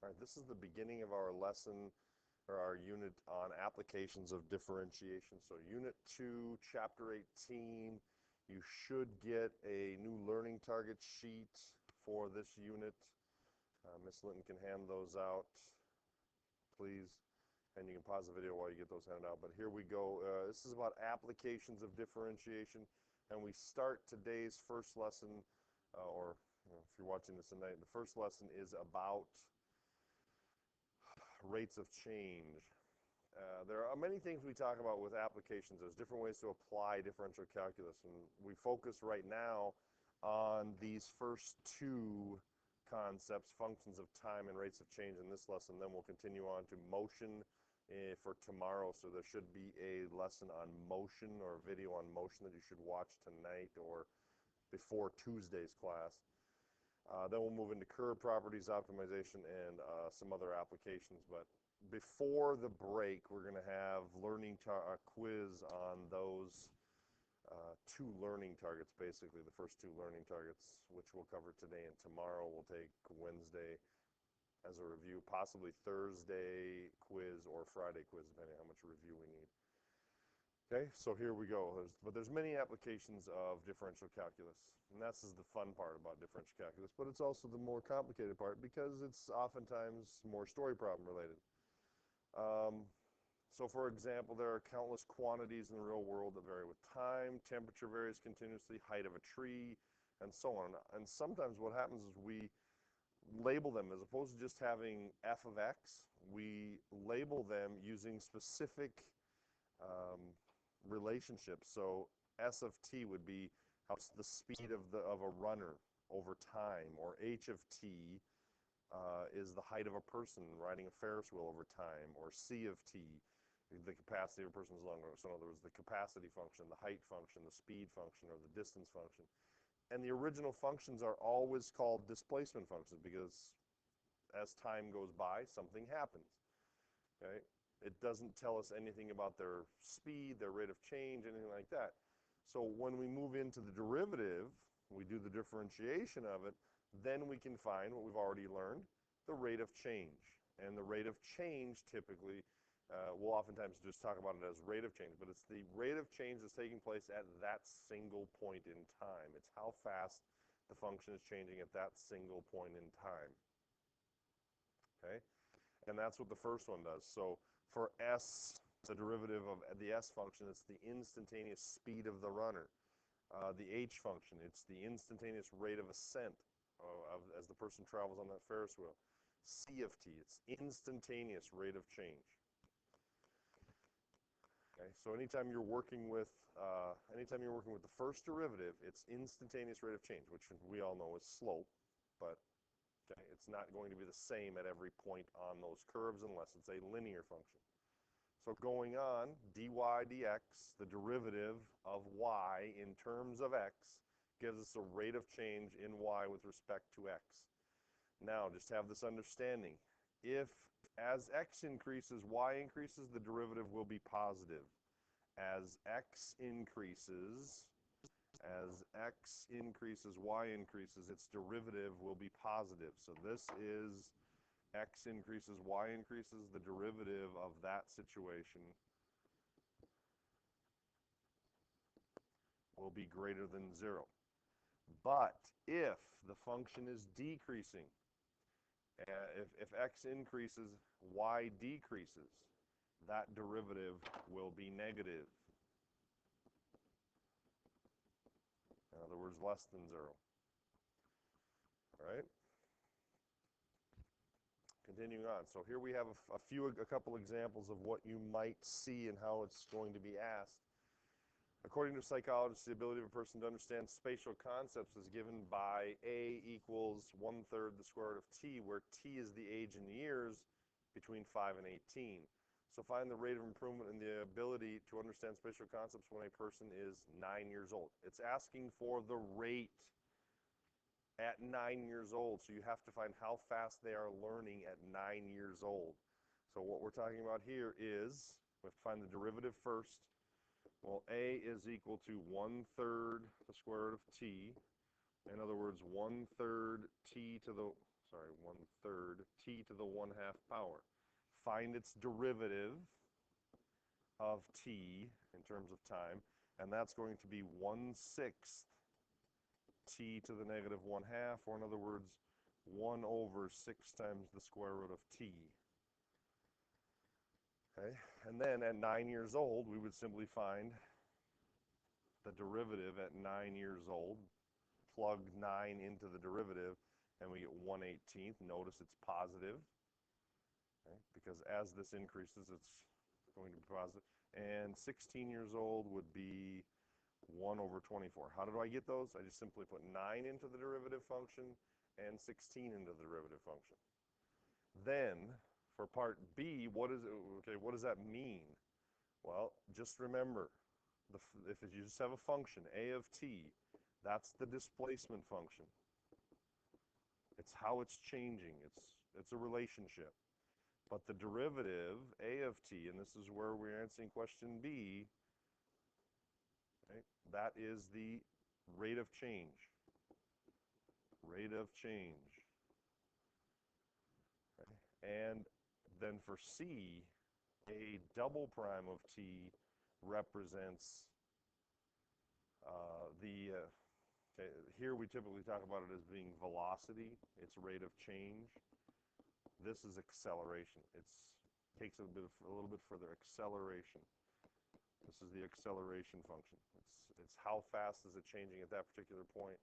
All right, this is the beginning of our lesson or our unit on applications of differentiation. So Unit 2, Chapter 18, you should get a new learning target sheet for this unit. Ms. Linton can hand those out, please. And you can pause the video while you get those handed out. But here we go. This is about applications of differentiation. And we start today's first lesson, or if you're watching this tonight, the first lesson is about rates of change. There are many things we talk about with applications. There's different ways to apply differential calculus, and we focus right now on these first two concepts, functions of time and rates of change in this lesson. Then we'll continue on to motion for tomorrow, so there should be a lesson on motion or a video on motion that you should watch tonight or before Tuesday's class. Then we'll move into curve properties, optimization, and some other applications. But before the break, we're going to have a quiz on those two learning targets, basically the first two learning targets, which we'll cover today and tomorrow. We'll take Wednesday as a review, possibly Thursday quiz or Friday quiz, depending on how much review we need. Okay, so here we go. There's many applications of differential calculus, and that's the fun part about differential calculus, but it's also the more complicated part because it's oftentimes more story problem related. So for example, there are countless quantities in the real world that vary with time, temperature varies continuously, height of a tree, and so on. And sometimes what happens is we label them, as opposed to just having f of x, we label them using specific relationships. So S of t would be how's the speed of a runner over time, or h of t is the height of a person riding a Ferris wheel over time, or c of t, the capacity of a person's lung. So in other words, the capacity function, the height function, the speed function, or the distance function. And the original functions are always called displacement functions because as time goes by, something happens. Okay? It doesn't tell us anything about their speed, their rate of change, anything like that. So when we move into the derivative, we do the differentiation of it, then we can find what we've already learned, the rate of change. And the rate of change typically, we'll oftentimes just talk about it as rate of change, but it's the rate of change that's taking place at that single point in time. It's how fast the function is changing at that single point in time. Okay? And that's what the first one does. So for s, the derivative of the s function, it's the instantaneous speed of the runner. The h function, it's the instantaneous rate of ascent as the person travels on that Ferris wheel. C of t, it's instantaneous rate of change. Okay, so anytime you're working with the first derivative, it's instantaneous rate of change, which we all know is slope, but okay, it's not going to be the same at every point on those curves unless it's a linear function. So going on, dy dx, the derivative of y in terms of x, gives us a rate of change in y with respect to x. Now, just have this understanding. If as x increases, y increases, the derivative will be positive. As x increases, y increases, its derivative will be positive. So this is x increases, y increases, the derivative of that situation will be greater than 0. But if the function is decreasing, if x increases, y decreases, that derivative will be negative. In other words, less than 0. All right? Continuing on. So here we have a couple examples of what you might see and how it's going to be asked. According to psychologists, the ability of a person to understand spatial concepts is given by A equals 1/3 the square root of t, where t is the age in years between 5 and 18. So find the rate of improvement in the ability to understand spatial concepts when a person is 9 years old. It's asking for the rate at 9 years old. So you have to find how fast they are learning at 9 years old. So what we're talking about here is, we have to find the derivative first. Well, a is equal to 1/3 the square root of t. In other words, 1/3 t to the sorry, 1/3 t to the 1/2 power. Find its derivative of t in terms of time, and that's going to be 1/6 t to the negative 1/2, or in other words, 1/6 times the square root of t. Okay, and then at 9 years old, we would simply find the derivative at 9 years old, plug 9 into the derivative, and we get 1/18. Notice it's positive, okay, because as this increases, it's going to be positive. And 16 years old would be 1/24. How do I get those? I just simply put 9 into the derivative function and 16 into the derivative function. Then, for part B, what does that mean? Well, just remember, if you just have a function, a of t, that's the displacement function. It's how it's changing. It's a relationship. But the derivative, a of t, and this is where we're answering question B, okay, that is the rate of change. Rate of change. Okay. And then for C, a double prime of t represents okay, here we typically talk about it as being velocity, its rate of change. This is acceleration. It takes a little bit further. Acceleration. This is the acceleration function. It's how fast is it changing at that particular point.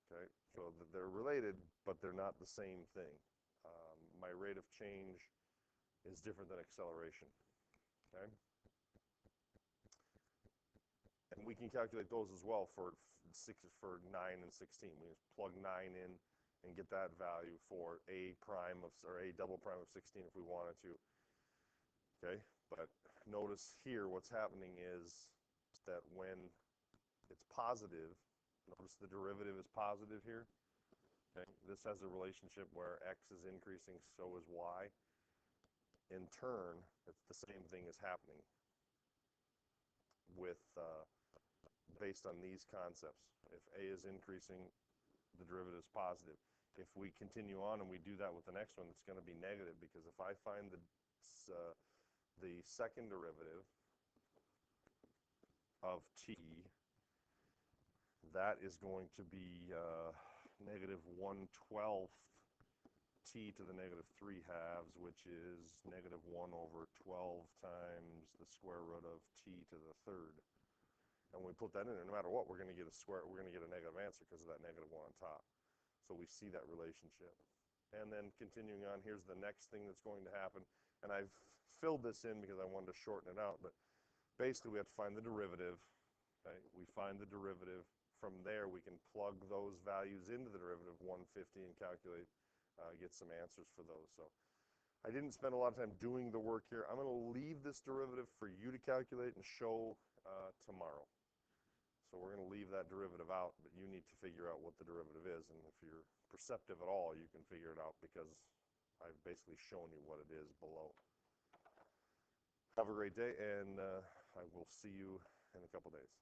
Okay, so they're related, but they're not the same thing. My rate of change is different than acceleration. Okay, and we can calculate those as well for 9 and 16. We just plug 9 in and get that value for a double prime of 16 if we wanted to. Okay, but notice here what's happening is that when it's positive, notice the derivative is positive here. Okay, this has a relationship where x is increasing, so is y. In turn, it's the same thing is happening with based on these concepts. If a is increasing, the derivative is positive. If we continue on and we do that with the next one, it's going to be negative, because if I find the second derivative of t, that is going to be negative 1/12 t to the negative 3/2, which is negative 1/12 times the square root of t to the third. And when we put that in, no matter what, we're going to get a negative answer because of that negative 1 on top. So we see that relationship. And then continuing on, here's the next thing that's going to happen. And I've filled this in because I wanted to shorten it out, but basically we have to find the derivative. Okay? We find the derivative. From there, we can plug those values into the derivative 150 and calculate, get some answers for those. So I didn't spend a lot of time doing the work here. I'm going to leave this derivative for you to calculate and show tomorrow. So we're going to leave that derivative out, but you need to figure out what the derivative is. And if you're perceptive at all, you can figure it out because I've basically shown you what it is below. Have a great day, and I will see you in a couple days.